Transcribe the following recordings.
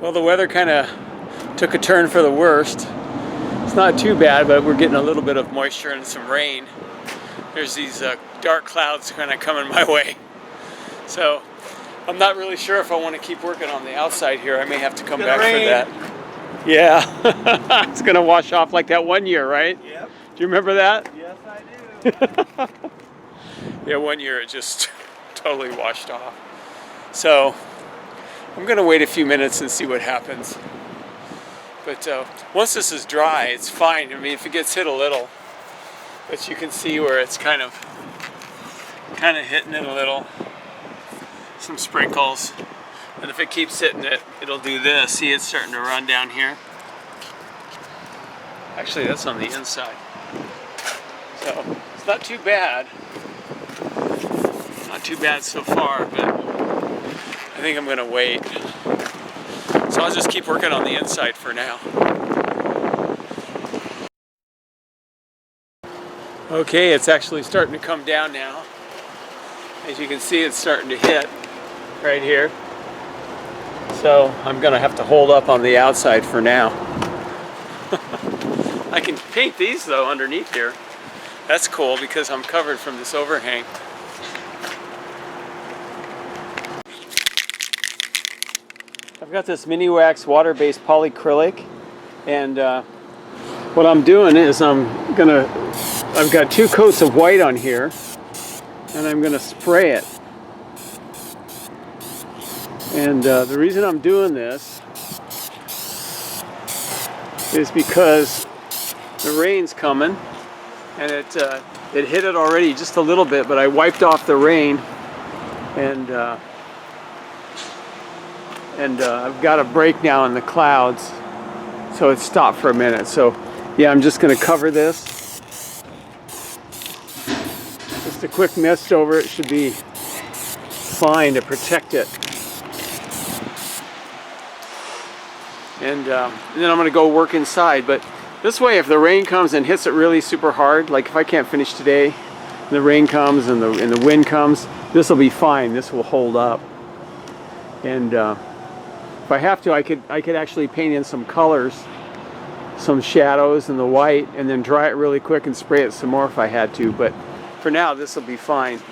Well, the weather kind of took a turn for the worst. It's not too bad, but we're getting a little bit of moisture and some rain. There's these dark clouds kind of coming my way. So I'm not really sure if I want to keep working on the outside here. I may have to come back for that. Yeah, it's gonna wash off like that one year, right? Yep. Do you remember that? Yes, I do. Yeah, one year it just totally washed off. So I'm gonna wait a few minutes and see what happens. But once this is dry, it's fine. I mean, if it gets hit a little, but you can see where it's kind of hitting it a little. Some sprinkles. And if it keeps hitting it, it'll do this. See, it's starting to run down here. Actually, that's on the inside. So it's not too bad. Not too bad so far, but I think I'm gonna wait. So I'll just keep working on the inside for now. Okay, it's actually starting to come down now. As you can see, it's starting to hit right here. So I'm gonna have to hold up on the outside for now. I can paint these though underneath here. That's cool because I'm covered from this overhang. I've got this Mini Wax water-based polyacrylic, and what I'm doing is I've got 2 coats of white on here, and I'm gonna spray it. And the reason I'm doing this is because the rain's coming, and it hit it already just a little bit, but I wiped off the rain, and I've got a break now in the clouds, so it stopped for a minute. So yeah, I'm just going to cover this. Just a quick mist over it should be fine to protect it. And then I'm going to go work inside. But this way, if the rain comes and hits it really super hard, like if I can't finish today, and the rain comes and the wind comes, this will be fine. This will hold up. And if I have to, I could actually paint in some colors, some shadows and the white, and then dry it really quick and spray it some more if I had to. But for now, this will be fine.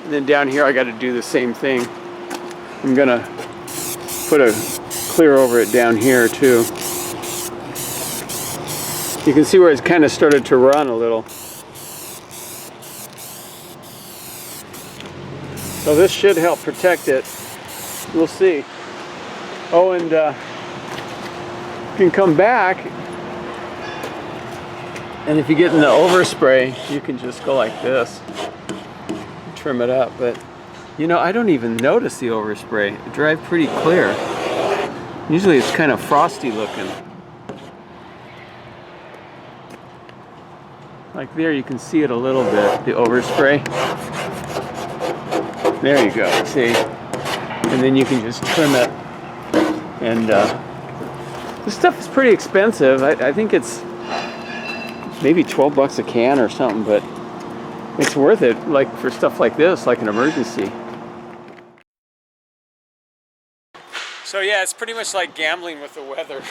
And then down here, I got to do the same thing. I'm gonna put a clear over it down here too. You can see where it's kind of started to run a little. So this should help protect it. We'll see. Oh, and you can come back, and if you get in the overspray, you can just go like this, trim it up. But you know, I don't even notice the overspray. It drives pretty clear. Usually it's kind of frosty looking. Like there, you can see it a little bit, the overspray. There you go, see? And then you can just trim it. And this stuff is pretty expensive. I think it's maybe 12 bucks a can or something, but it's worth it, like for stuff like this, like an emergency. So yeah, it's pretty much like gambling with the weather.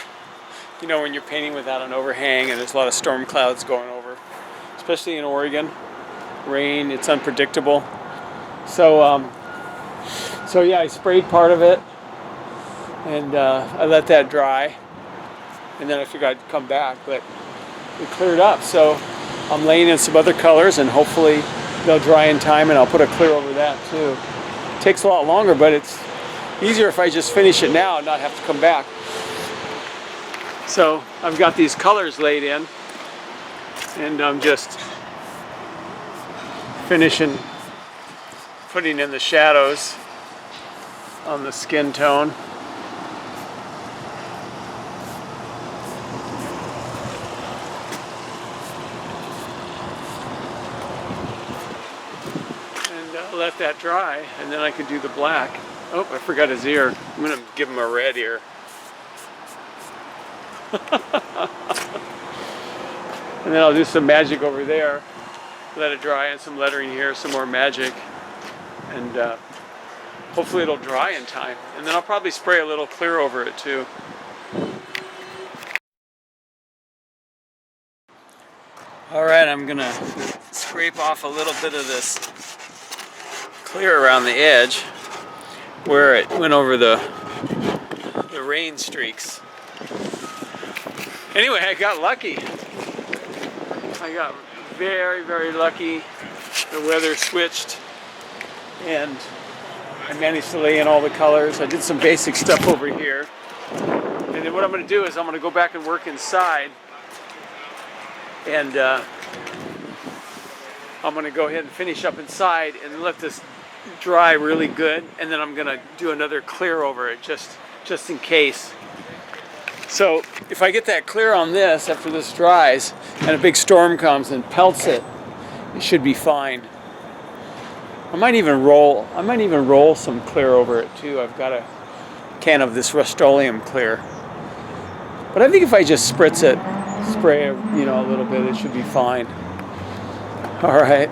You know, when you're painting without an overhang and there's a lot of storm clouds going over, especially in Oregon. Rain, it's unpredictable. So yeah, I sprayed part of it, and I let that dry, and then I figured I'd come back, but it cleared up. So I'm laying in some other colors, and hopefully they'll dry in time, and I'll put a clear over that too. It takes a lot longer, but it's easier if I just finish it now and not have to come back. So I've got these colors laid in, and I'm just finishing putting in the shadows on the skin tone. And I'll let that dry, and then I can do the black. Oh, I forgot his ear. I'm gonna give him a red ear. And then I'll do some magic over there. Let it dry, and some lettering here, some more magic. And hopefully it'll dry in time. And then I'll probably spray a little clear over it too. All right, I'm gonna scrape off a little bit of this clear around the edge where it went over the rain streaks. Anyway, I got lucky. I got very, very lucky. The weather switched and I managed to lay in all the colors. I did some basic stuff over here. And then what I'm going to do is I'm going to go back and work inside. And I'm going to go ahead and finish up inside and let this dry really good. And then I'm going to do another clear over it just in case. So if I get that clear on this after this dries and a big storm comes and pelts it, it should be fine. I might even roll some clear over it too. I've got a can of this Rust-Oleum clear. But I think if I just spray it, a little bit, it should be fine. All right.